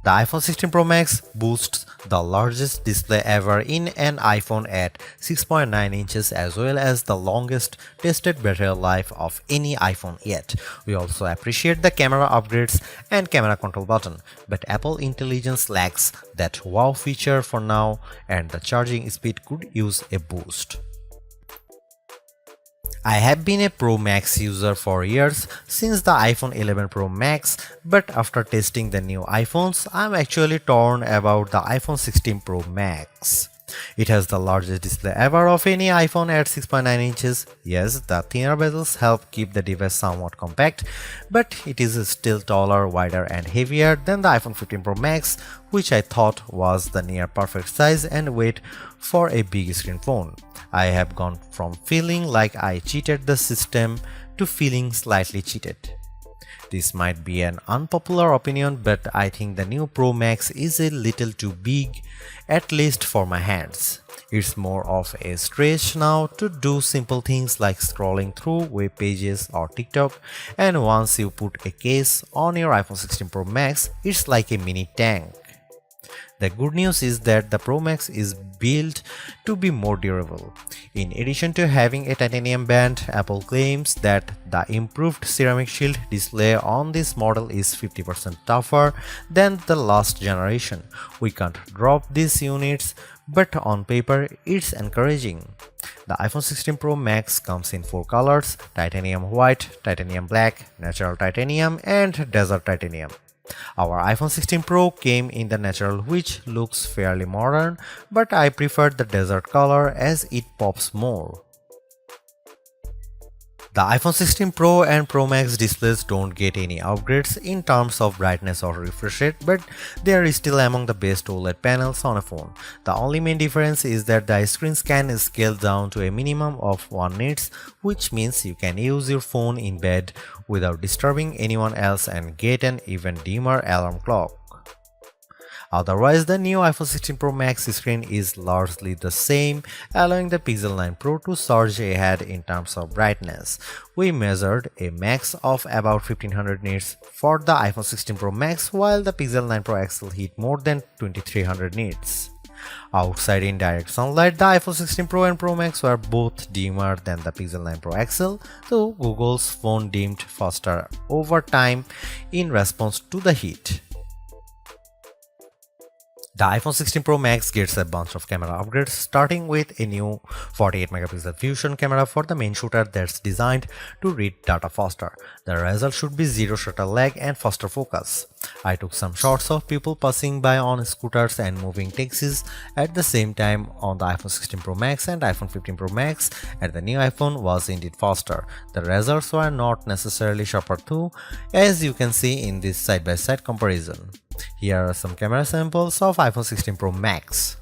The iPhone 16 Pro Max boasts the largest display ever in an iPhone at 6.9 inches as well as the longest tested battery life of any iPhone yet. We also appreciate the camera upgrades and camera control button, but Apple Intelligence lacks that wow feature for now and the charging speed could use a boost. I have been a Pro Max user for years since the iPhone 11 Pro Max, but after testing the new iPhones, I'm actually torn about the iPhone 16 Pro Max. It has the largest display ever of any iPhone at 6.9 inches. Yes, the thinner bezels help keep the device somewhat compact, but it is still taller, wider and heavier than the iPhone 15 Pro Max, which I thought was the near perfect size and weight for a big screen phone. I have gone from feeling like I cheated the system to feeling slightly cheated. This might be an unpopular opinion, but I think the new Pro Max is a little too big, at least for my hands. It's more of a stretch now to do simple things like scrolling through web pages or TikTok, and once you put a case on your iPhone 16 Pro Max, it's like a mini tank. The good news is that the Pro Max is built to be more durable. In addition to having a titanium band, Apple claims that the improved ceramic shield display on this model is 50% tougher than the last generation. We can't drop these units, but on paper it's encouraging. The iPhone 16 Pro Max comes in 4 colors: titanium white, titanium black, natural titanium, and desert titanium. Our iPhone 16 Pro came in the natural, which looks fairly modern, but I prefer the desert color as it pops more. The iPhone 16 Pro and Pro Max displays don't get any upgrades in terms of brightness or refresh rate, but they are still among the best OLED panels on a phone. The only main difference is that the screens can scale down to a minimum of 1 nits, which means you can use your phone in bed without disturbing anyone else and get an even dimmer alarm clock. Otherwise, the new iPhone 16 Pro Max screen is largely the same, allowing the Pixel 9 Pro to surge ahead in terms of brightness. We measured a max of about 1500 nits for the iPhone 16 Pro Max, while the Pixel 9 Pro XL hit more than 2300 nits. Outside in direct sunlight, the iPhone 16 Pro and Pro Max were both dimmer than the Pixel 9 Pro XL, though Google's phone dimmed faster over time in response to the heat. The iPhone 16 Pro Max gets a bunch of camera upgrades, starting with a new 48 megapixel fusion camera for the main shooter that's designed to read data faster. The result should be zero shutter lag and faster focus. I took some shots of people passing by on scooters and moving taxis at the same time on the iPhone 16 Pro Max and iPhone 15 Pro Max, and the new iPhone was indeed faster. The results were not necessarily sharper though, as you can see in this side-by-side comparison. Here are some camera samples of iPhone 16 Pro Max.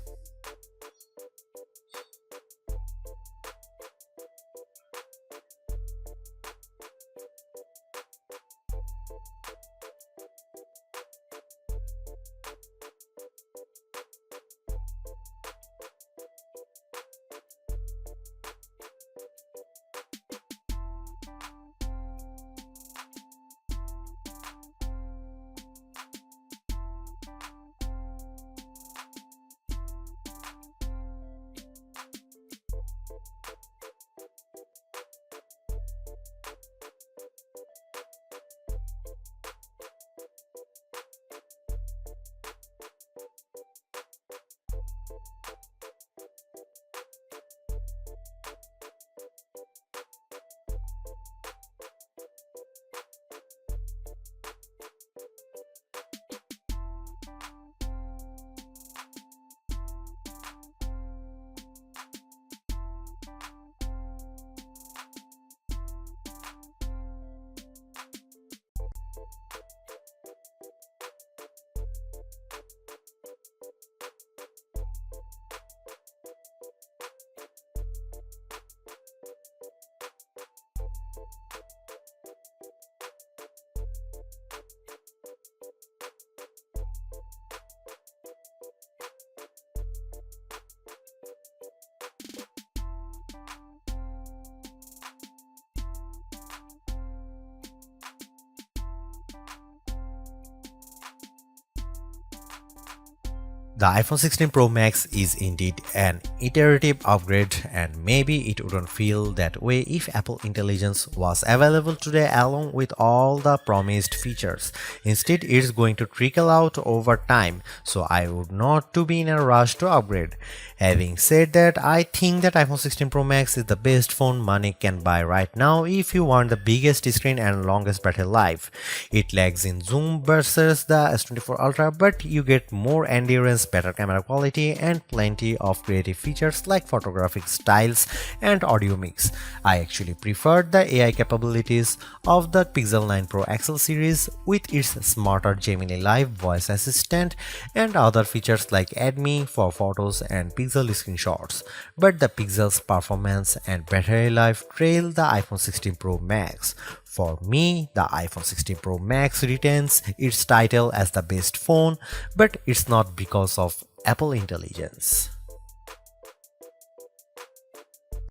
The iPhone 16 Pro Max is indeed an iterative upgrade, and maybe it wouldn't feel that way if Apple Intelligence was available today along with all the promised features. Instead, it's going to trickle out over time, so I would not to be in a rush to upgrade. Having said that, I think that iPhone 16 Pro Max is the best phone money can buy right now if you want the biggest screen and longest battery life. It lags in zoom versus the S24 Ultra, but you get more endurance, better camera quality, and plenty of creative features like photographic styles and audio mix. I actually preferred the AI capabilities of the Pixel 9 Pro XL series with its smarter Gemini Live voice assistant and other features like Add Me for photos and Pixel screenshots. But the Pixel's performance and battery life trail the iPhone 16 Pro Max. For me, the iPhone 16 Pro Max retains its title as the best phone, but it's not because of Apple Intelligence.